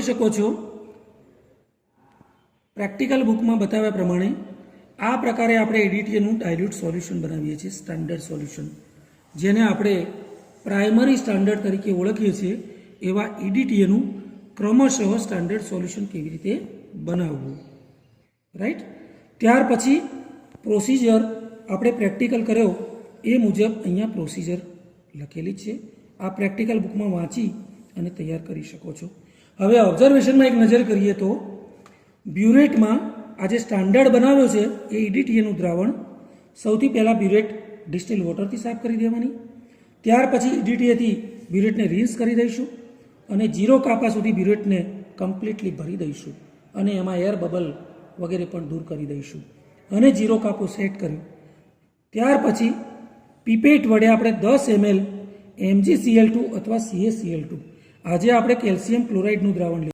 જોઈ શકો છો પ્રેક્ટિકલ બુકમાં બતાવ્યા પ્રમાણે આ પ્રકારે આપણે એડીટીએનું ડાયલ્યુટ સોલ્યુશન બનાવીએ છીએ, સ્ટાન્ડર્ડ સોલ્યુશન, જેને આપણે પ્રાઇમરી સ્ટાન્ડર્ડ તરીકે ઓળખીએ છીએ. એવા એડીટીએનું ક્રમશઃ સ્ટાન્ડર્ડ સોલ્યુશન કેવી રીતે બનાવવું, રાઈટ. ત્યાર પછી પ્રોસિજર આપણે પ્રેક્ટિકલ કર્યો એ મુજબ અહીંયા પ્રોસિજર લખેલી છે. આ પ્રેક્ટિકલ બુકમાં વાંચી અને તૈયાર કરી શકો છો. હવે ઓબ્ઝર્વેશનમાં એક નજર કરીએ તો બ્યુરેટમાં આ જે સ્ટાન્ડર્ડ બનાવ્યો છે એ એડીટીએનું દ્રાવણ સૌથી પહેલાં બ્યુરેટ ડિસ્ટિલ વોટરથી સાફ કરી દેવાની. ત્યાર પછી એડીટીએથી બ્યુરેટને રિન્સ કરી દઈશું અને 0 કાપા સુધી બ્યુરેટને કમ્પ્લીટલી ભરી દઈશું અને એમાં એર બબલ વગેરે પણ દૂર કરી દઈશું અને 0 કાપો સેટ કર્યું. ત્યાર પછી પીપેટ વડે આપણે 10 ml MgCl2 અથવા CaCl2, આજે આપણે કેલ્શિયમ ક્લોરાઇડનું દ્રાવણ